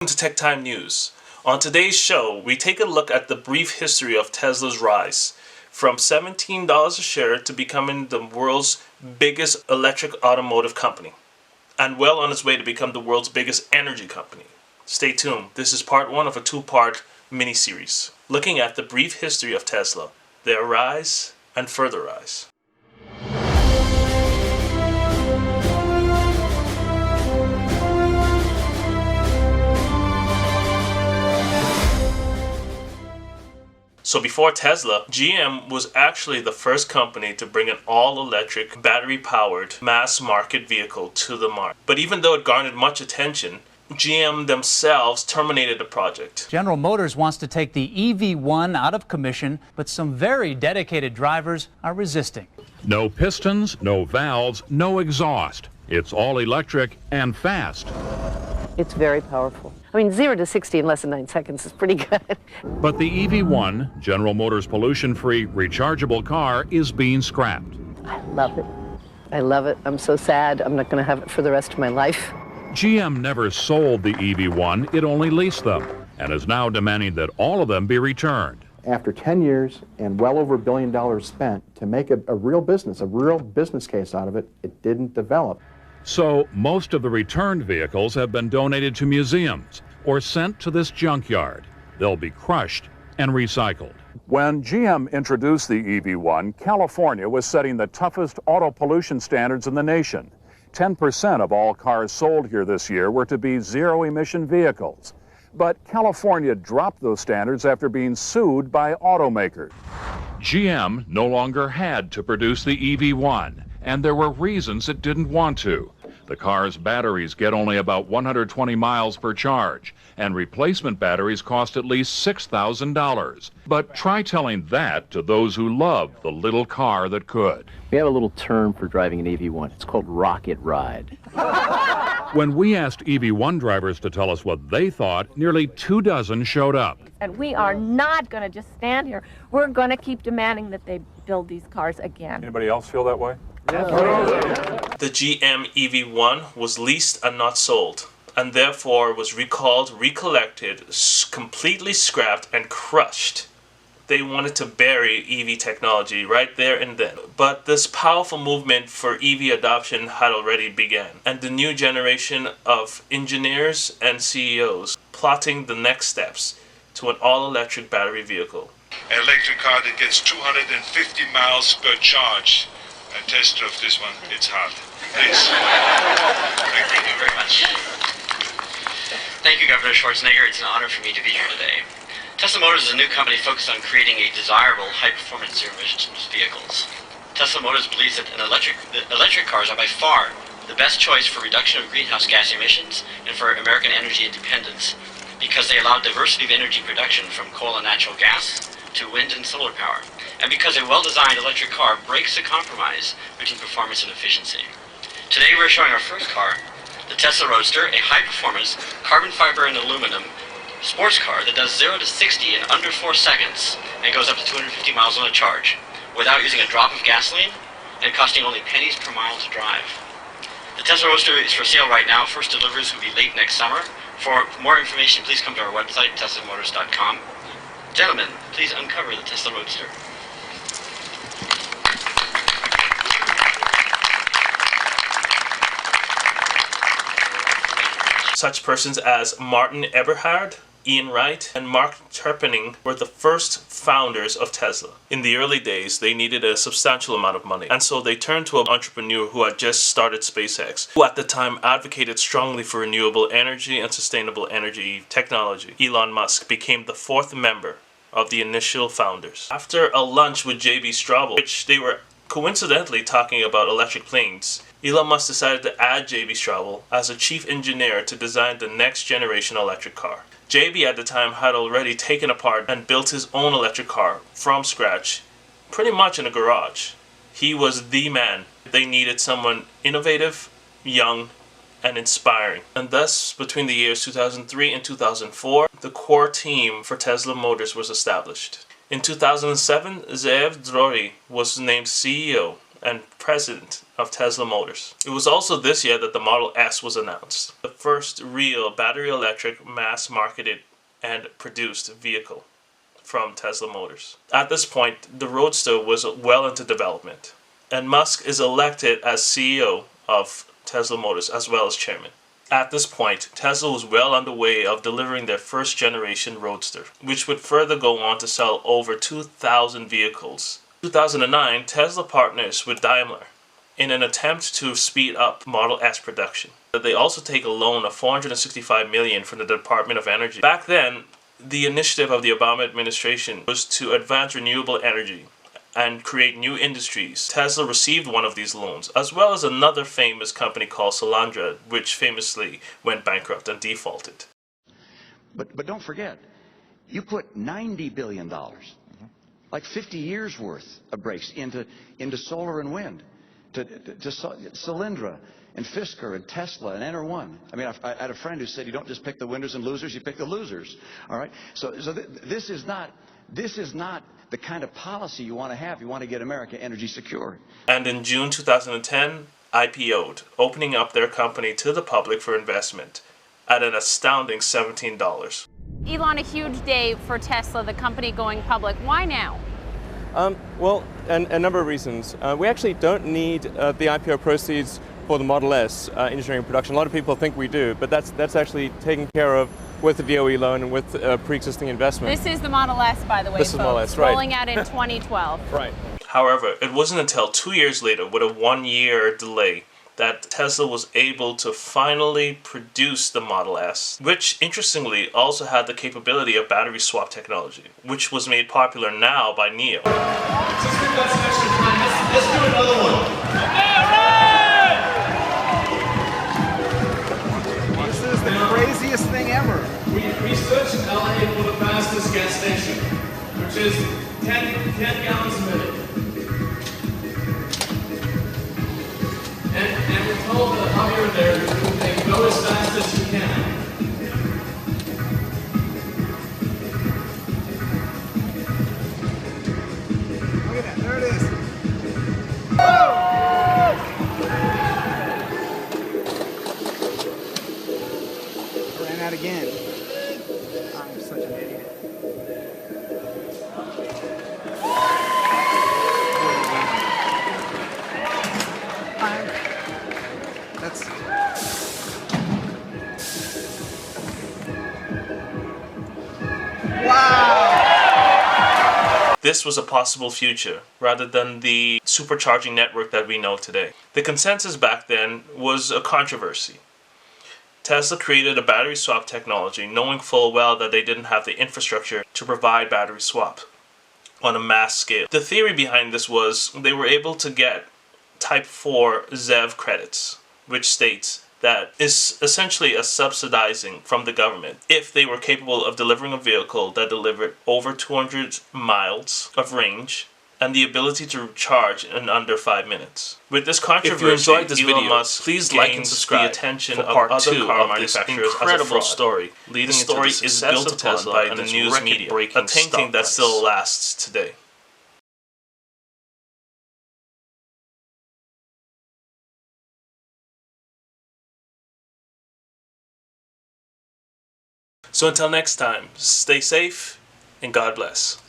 To Tech Time News. On today's show, we take a look at the brief history of Tesla's rise from $17 a share to becoming the world's biggest electric automotive company, and well on its way to become the world's biggest energy company. Stay tuned. This is part one of a two-part mini-series looking at the brief history of Tesla, their rise and further rise. So before Tesla, GM was actually the first company to bring an all-electric, battery-powered, mass-market vehicle to the market. But even though it garnered much attention, GM themselves terminated the project. General Motors wants to take the EV1 out of commission, but some very dedicated drivers are resisting. No pistons, no valves, no exhaust. It's all electric and fast. It's very powerful. I mean, 0 to 60 in less than 9 seconds is pretty good. But the EV1, General Motors' pollution-free, rechargeable car, is being scrapped. I love it. I love it. I'm so sad. I'm not going to have it for the rest of my life. GM never sold the EV1, it only leased them, and is now demanding that all of them be returned. After 10 years and well over $1 billion spent to make a real business case out of it, it didn't develop. So most of the returned vehicles have been donated to museums or sent to this junkyard. They'll be crushed and recycled. When GM introduced the EV1, California was setting the toughest auto pollution standards in the nation. 10% of all cars sold here this year were to be zero-emission vehicles. But California dropped those standards after being sued by automakers. GM no longer had to produce the EV1, and there were reasons it didn't want to. The car's batteries get only about 120 miles per charge, and replacement batteries cost at least $6,000. But try telling that to those who love the little car that could. We have a little term for driving an EV1. It's called rocket ride. When we asked EV1 drivers to tell us what they thought, nearly 24 showed up. And we are not going to just stand here. We're going to keep demanding that they build these cars again. Anybody else feel that way? The GM EV1 was leased and not sold, and therefore was recalled, recollected, completely scrapped, and crushed. They wanted to bury EV technology right there and then. But this powerful movement for EV adoption had already begun, and the new generation of engineers and CEOs plotting the next steps to an all-electric battery vehicle. An electric car that gets 250 miles per charge. A test of this one, it's hard. Please. Thank you very much. Thank you, Governor Schwarzenegger. It's an honor for me to be here today. Tesla Motors is a new company focused on creating a desirable high-performance zero-emissions vehicles. Tesla Motors believes that electric cars are by far the best choice for reduction of greenhouse gas emissions and for American energy independence because they allow diversity of energy production from coal and natural gas to wind and solar power, and because a well-designed electric car breaks the compromise between performance and efficiency. Today we're showing our first car, the Tesla Roadster, a high-performance carbon fiber and aluminum sports car that does 0 to 60 in under 4 seconds and goes up to 250 miles on a charge without using a drop of gasoline and costing only pennies per mile to drive. The Tesla Roadster is for sale right now. First deliveries will be late next summer. For more information, please come to our website, teslamotors.com. Gentlemen, please uncover the Tesla Roadster. Such persons as Martin Eberhard, Ian Wright, and Mark Terpening were the first founders of Tesla. In the early days, they needed a substantial amount of money, and so they turned to an entrepreneur who had just started SpaceX, who at the time advocated strongly for renewable energy and sustainable energy technology. Elon Musk became the fourth member of the initial founders. After a lunch with J.B. Straubel, which they were coincidentally talking about electric planes, Elon Musk decided to add J.B. Straubel as a chief engineer to design the next generation electric car. J.B. at the time had already taken apart and built his own electric car from scratch, pretty much in a garage. He was the man. They needed someone innovative, young, and inspiring. And thus, between the years 2003 and 2004, the core team for Tesla Motors was established. In 2007, Zeev Drori was named CEO, and president of Tesla Motors. It was also this year that the Model S was announced, the first real battery electric mass marketed and produced vehicle from Tesla Motors. At this point, the Roadster was well into development, and Musk is elected as CEO of Tesla Motors as well as chairman. At this point, Tesla was well underway of delivering their first generation Roadster, which would further go on to sell over 2,000 vehicles. In 2009, Tesla partners with Daimler in an attempt to speed up Model S production. They also take a loan of $465 million from the Department of Energy. Back then, the initiative of the Obama administration was to advance renewable energy and create new industries. Tesla received one of these loans, as well as another famous company called Solandra, which famously went bankrupt and defaulted. But don't forget, you put $90 billion, like 50 years worth of brakes into solar and wind, to Solyndra and Fisker and Tesla and Enter1. I mean, I had a friend who said you don't just pick the winners and losers, you pick the losers. All right. This is not the kind of policy you want to have. You want to get America energy secure. And in June 2010, IPO'd, opening up their company to the public for investment at an astounding $17. Elon, a huge day for Tesla, the company going public. Why now? Well, a number of reasons. We actually don't need the IPO proceeds for the Model S engineering production. A lot of people think we do, but that's actually taken care of with the DOE loan and with pre-existing investment. This is the Model S, by the way, this is folks, Model S, right. rolling out in 2012. Right. However, it wasn't until 2 years later, with a 1-year delay, that Tesla was able to finally produce the Model S, which interestingly also had the capability of battery swap technology, which was made popular now by NIO. Since we've got some extra time, let's do another one. This is the craziest thing ever. We searched LA for the fastest gas station, which is 10 gallons a minute. And we told the hugger there that go as fast as you can. Look at that, there it is. I ran out again. I'm such an idiot. This was a possible future, rather than the supercharging network that we know today. The consensus back then was a controversy. Tesla created a battery swap technology, knowing full well that they didn't have the infrastructure to provide battery swap on a mass scale. The theory behind this was they were able to get Type 4 ZEV credits, which states that is essentially a subsidizing from the government if they were capable of delivering a vehicle that delivered over 200 miles of range and the ability to charge in under 5 minutes. With this controversy, if you enjoyed this video, Musk please like and subscribe the attention of other car manufacturers as a story. Leading the story is built upon by the news media, a tainting that still lasts today. So until next time, stay safe and God bless.